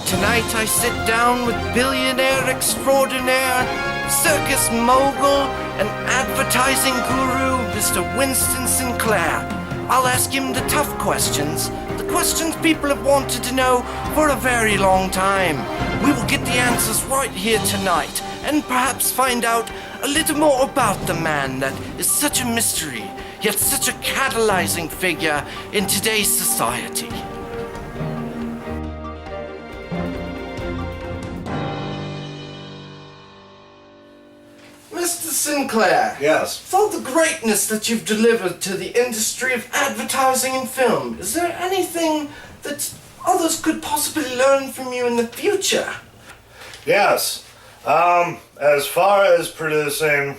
Tonight I sit down with billionaire extraordinaire, circus mogul, and advertising guru, Mr. Winston Synclair. I'll ask him the tough questions, the questions people have wanted to know for a very long time. We will get the answers right here tonight, and perhaps find out a little more about the man that is such a mystery, yet such a catalyzing figure in today's society. Mr. Synclair. Yes. With all the greatness that you've delivered to the industry of advertising and film, is there anything that others could possibly learn from you in the future? Yes. As far as producing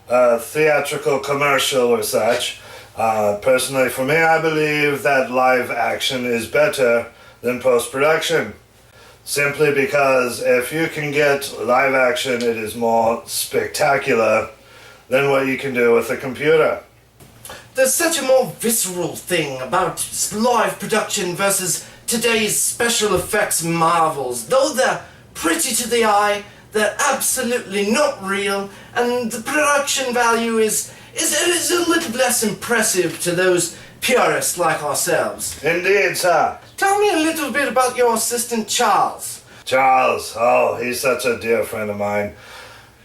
a theatrical commercial or such, personally for me, I believe that live action is better than post-production. Simply because if you can get live action, it is more spectacular than what you can do with a computer. There's such a more visceral thing about live production versus today's special effects marvels. Though they're pretty to the eye, they're absolutely not real, and the production value is a little less impressive to those purists like ourselves. Indeed, sir. Tell me a little bit about your assistant, Charles. Charles, oh, he's such a dear friend of mine.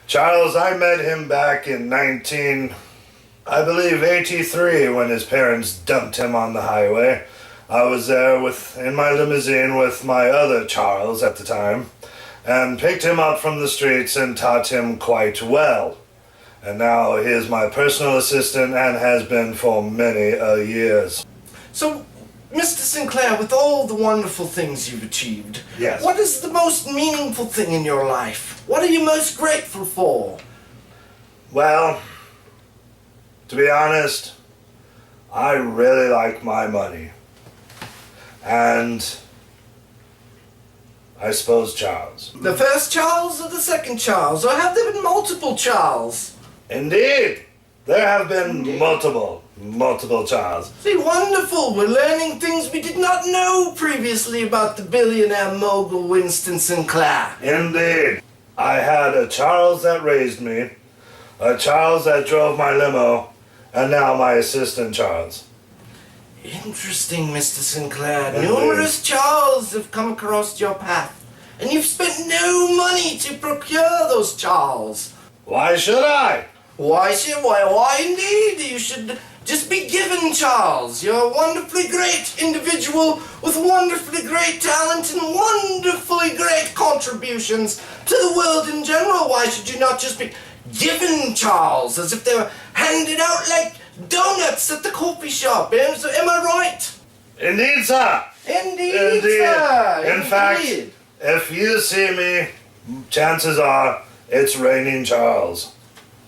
Charles, I met him back in 83 when his parents dumped him on the highway. I was there in my limousine with my other Charles at the time, and picked him up from the streets and taught him quite well. And now he is my personal assistant and has been for many years. So, Mr. Synclair, with all the wonderful things you've achieved, yes, what is the most meaningful thing in your life? What are you most grateful for? Well, to be honest, I really like my money. And I suppose Charles. The first Charles or the second Charles? Or have there been multiple Charles? Indeed. There have been multiple Charles. See, wonderful. We're learning things we did not know previously about the billionaire mogul Winston Synclair. Indeed. I had a Charles that raised me, a Charles that drove my limo, and now my assistant Charles. Interesting, Mr. Synclair. Numerous Charles have come across your path, and you've spent no money to procure those Charles. Why should I? Why indeed? You should just be given Charles. You're a wonderfully great individual with wonderfully great talent and wonderfully great contributions to the world in general. Why should you not just be given Charles as if they were handed out like donuts at the coffee shop? Am I right? Indeed, sir. Indeed, sir. In fact, if you see me, chances are it's raining Charles.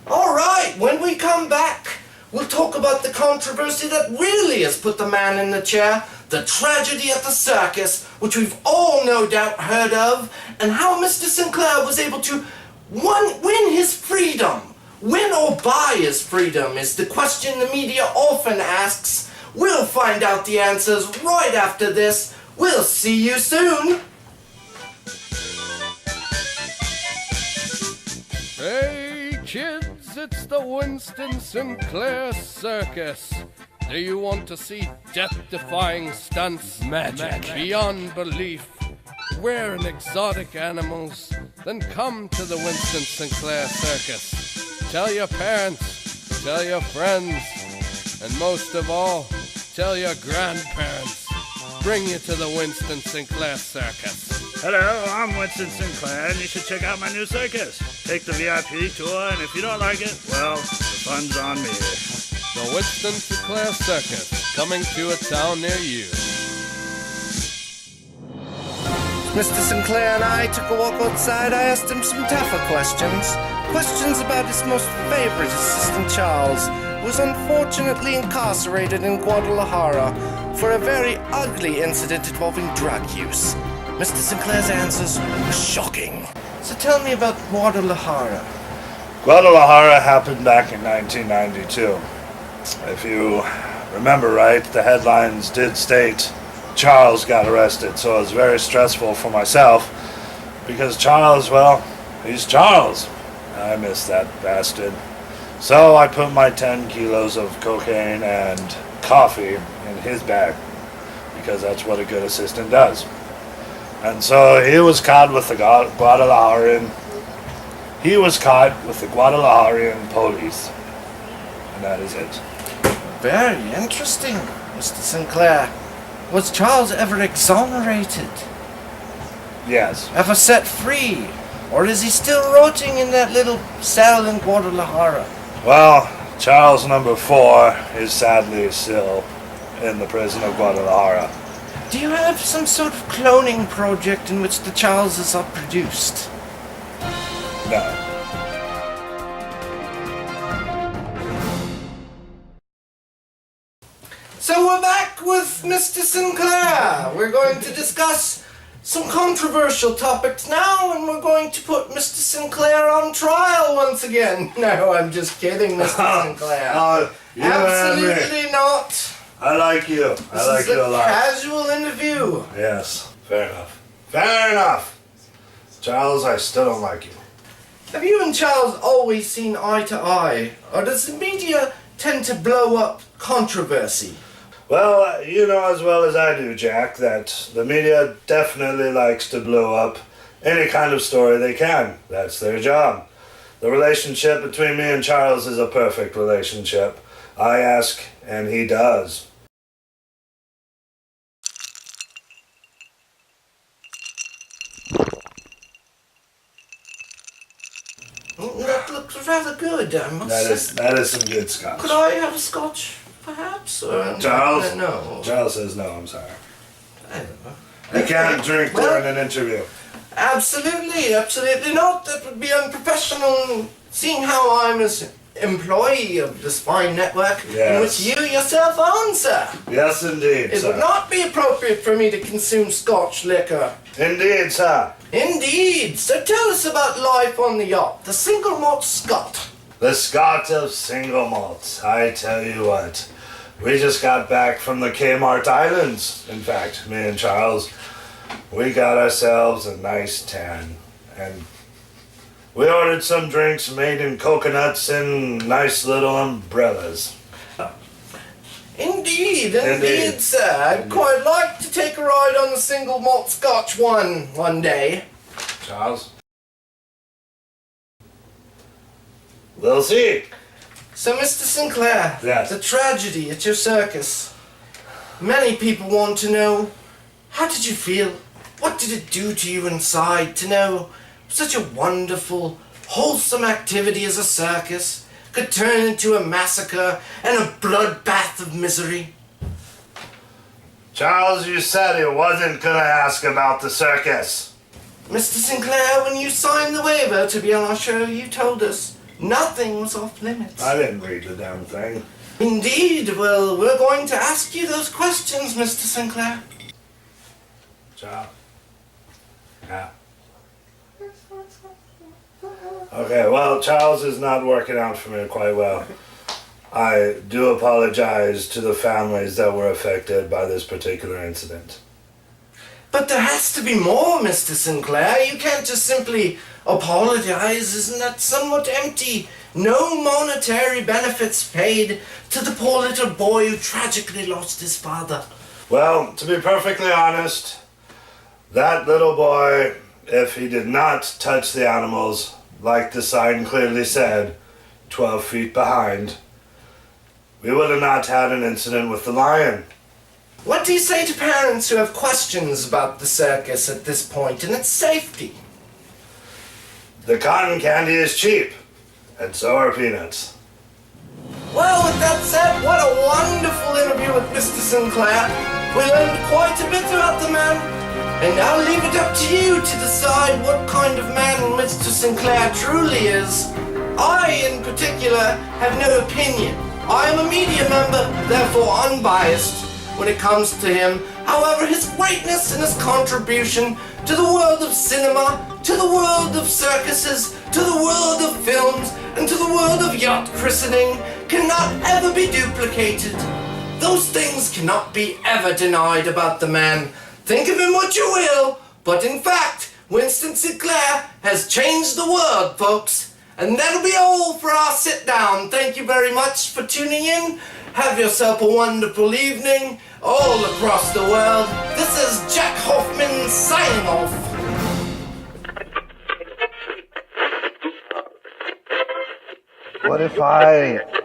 All right, when we come back, we'll talk about the controversy that really has put the man in the chair, the tragedy at the circus, which we've all no doubt heard of, and how Mr. Synclair was able to win his freedom. Win or buy his freedom is the question the media often asks. We'll find out the answers right after this. We'll see you soon. Hey kids, it's the Winston Synclair Circus. Do you want to see death-defying stunts, magic beyond belief, rare and exotic animals? Then come to the Winston Synclair Circus. Tell your parents, tell your friends, and most of all, tell your grandparents. Bring you to the Winston Synclair Circus. Hello, I'm Winston Synclair, and you should check out my new circus. Take the VIP tour, and if you don't like it, well, the fun's on me. The Winston Synclair Circus, coming to a town near you. Mr. Synclair and I took a walk outside. I asked him some tougher questions. Questions about his most favorite assistant, Charles, who was unfortunately incarcerated in Guadalajara for a very ugly incident involving drug use. Mr. Synclair's answers were shocking. So tell me about Guadalajara. Guadalajara happened back in 1992. If you remember right, the headlines did state Charles got arrested, so it was very stressful for myself because Charles, well, he's Charles. I miss that bastard. So I put my 10 kilos of cocaine and coffee in his bag because that's what a good assistant does. And so he was caught with the Guadalajarian. He was caught with the Guadalajarian police. And that is it. Very interesting, Mr. Synclair. Was Charles ever exonerated? Yes. Ever set free? Or is he still rotting in that little cell in Guadalajara? Well, Charles number 4 is sadly still in the prison of Guadalajara. Do you have some sort of cloning project in which the Charleses are produced? No. So we're back with Mr. Synclair. We're going to discuss some controversial topics now, and we're going to put Mr. Synclair on trial once again. No, I'm just kidding, Mr. Synclair. You and me. Absolutely not. I like you. I like you a lot. Casual interview. Yes. Fair enough. Fair enough. Charles, I still don't like you. Have you and Charles always seen eye to eye, or does the media tend to blow up controversy? Well, you know as well as I do, Jack, that the media definitely likes to blow up any kind of story they can. That's their job. The relationship between me and Charles is a perfect relationship. I ask, and he does. That looks rather good, I must say. That is some good scotch. Could I have a scotch, perhaps? Or Charles? No. Charles says no, I'm sorry. I don't know. You can't drink Well, during an interview. Absolutely not. That would be unprofessional, seeing how I'm an employee of this fine network in Yes. which you yourself own, sir. Yes, indeed, It sir. would not be appropriate for me to consume Scotch liquor. Indeed, sir. Indeed. So tell us about life on the yacht, the single malt Scot. The Scot of single malts. I tell you what. We just got back from the Kmart Islands. In fact, me and Charles, we got ourselves a nice tan. And we ordered some drinks made in coconuts and nice little umbrellas. Indeed, sir. I'd quite like to take a ride on the single malt Scotch one day. Charles? We'll see. So, Mr. Synclair, Yes. the tragedy at your circus. Many people want to know, how did you feel? What did it do to you inside to know such a wonderful, wholesome activity as a circus could turn into a massacre and a bloodbath of misery? Charles, you said he wasn't gonna ask about the circus. Mr. Synclair, when you signed the waiver to be on our show, you told us nothing was off limits. I didn't read the damn thing. Indeed. Well, we're going to ask you those questions, Mr. Synclair. Charles? Yeah. Okay, well, Charles is not working out for me quite well. I do apologize to the families that were affected by this particular incident. But there has to be more, Mr. Synclair. You can't just simply apologize. Isn't that somewhat empty? No monetary benefits paid to the poor little boy who tragically lost his father. Well, to be perfectly honest, that little boy, if he did not touch the animals, like the sign clearly said, 12 feet behind, we would have not had an incident with the lion. What do you say to parents who have questions about the circus at this point and its safety? The cotton candy is cheap, and so are peanuts. Well, with that said, what a wonderful interview with Mr. Synclair. We learned quite a bit about the man, and I'll leave it up to you to decide what kind of man Mr. Synclair truly is. I, in particular, have no opinion. I am a media member, therefore unbiased when it comes to him. However, his greatness and his contribution to the world of cinema, to the world of circuses, to the world of films, and to the world of yacht christening cannot ever be duplicated. Those things cannot be ever denied about the man. Think of him what you will, but in fact, Winston Synclair has changed the world, folks. And that'll be all for our sit down. Thank you very much for tuning in. Have yourself a wonderful evening all across the world. This is Jack Hoffman signing off. What if I